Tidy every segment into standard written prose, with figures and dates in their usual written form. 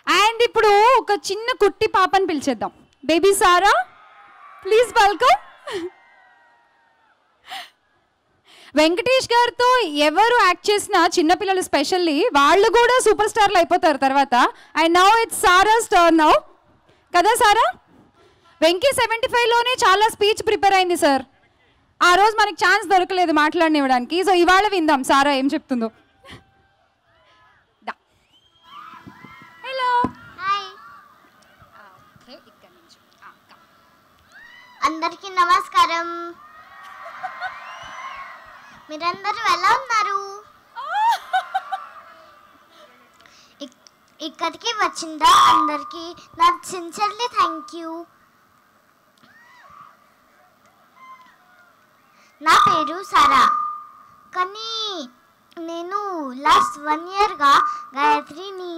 And ఇప్పుడు ఒక చిన్న కుట్టి పాపని పిలిచేద్దాం. Baby Sara, please welcome. Venkatesh గారితో ఎవరు యాక్ట్ చేసినా చిన్నపిల్లలు స్పెషల్లీ వాళ్ళు కూడా సూపర్ స్టార్లు అయిపోతారు తర్వాత. And now it's Sara's turn now కదా సారా. వెంకీ 75లోనే చాలా స్పీచ్ ప్రిపేర్ అయింది సార్. ఆ రోజు మనకి ఛాన్స్ దొరకలేదు మాట్లాడనివ్వడానికి. సో ఇవాళ విందాం సారా ఏం చెప్తుందో. హలో, అందరికీ నమస్కారం. మీరందరూ ఎలా ఉన్నారు? ఇక్కడికి వచ్చిందా అందరికీ నా సిన్సియర్లీ థ్యాంక్ యూ. నా పేరు సారా, కానీ నేను లాస్ట్ 1 yearగా గాయత్రిని.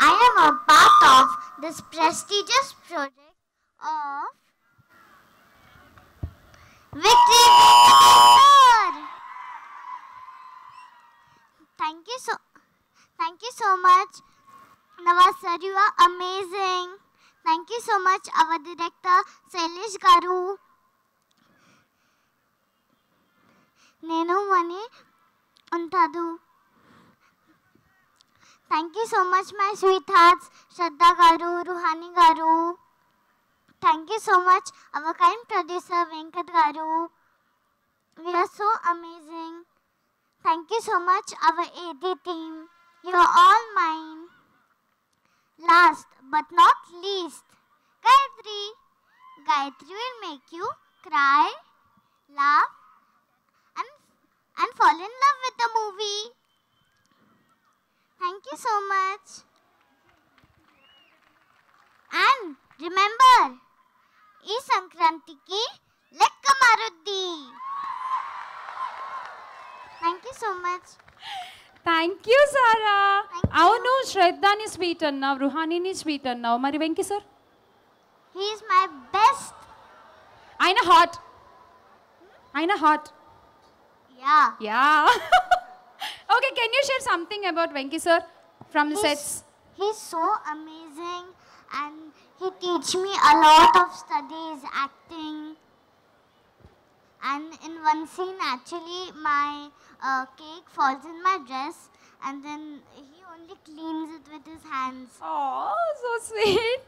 I am a part of this prestigious project of Victory Victor. Thank you so much. Nawaz sir, you are amazing. Thank you so much, our director Sailesh garu. Nenu mani untadu. Thank you so much, my sweethearts, Shraddha garu, Ruhani garu. Thank you so much, our kind producer Venkat garu. We are so amazing. Thank you so much, our AD team. You are all mine. Last but not least, Gayatri. Gayatri will make you cry, laugh, and fall in love with the movie. Thank you so much. And remember, ee Sankrantiki lekka maruddi. Thank you so much. Thank you Sara. అవును, శ్రద్ధాని sweet అన్నావు, రుహానీని sweet అన్నావు, మరి Venky sir? He is my best. ఆయన hot. Yeah. Okay, can you share something about Venky sir from the sets? He's so amazing and he teach me a lot of studies, acting. And in one scene actually my cake falls in my dress and then he only cleans it with his hands. Oh, so sweet.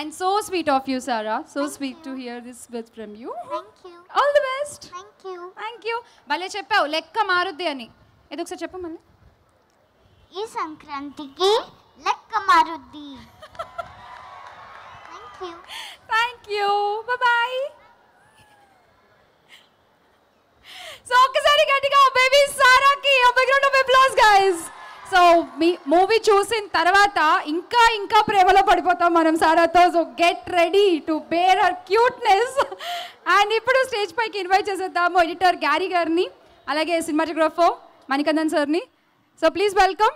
And so sweet of you, Sarah. So sweet to hear this bit from you. Thank you. All the best. Thank you. భలే చెప్పావు, లెక్క మారుద్ది అని. ఏదో ఒకసారి చెప్పు మళ్ళీ. ఈ సంక్రాంతికి లెక్క మారుద్ది. Thank you. Bye-bye. సో ఒక్కసారి గట్టిగా బేబీ సారాకి a big round of applause, guys. So మీ మూవీ చూసిన తర్వాత ఇంకా ప్రేమలో పడిపోతాం మనం సారాతో. So get ready to bear her cuteness. And ఇప్పుడు స్టేజ్ పైకి ఇన్వైట్ చేసేద్దాము ఎడిటర్ గ్యారీ గారిని, అలాగే సినిమాటోగ్రాఫర్ మణికందన్ సార్ని. So please welcome.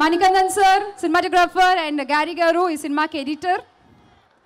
Manikandan sir cinematographer and Gary గారు ఈ సినిమాకి ఎడిటర్.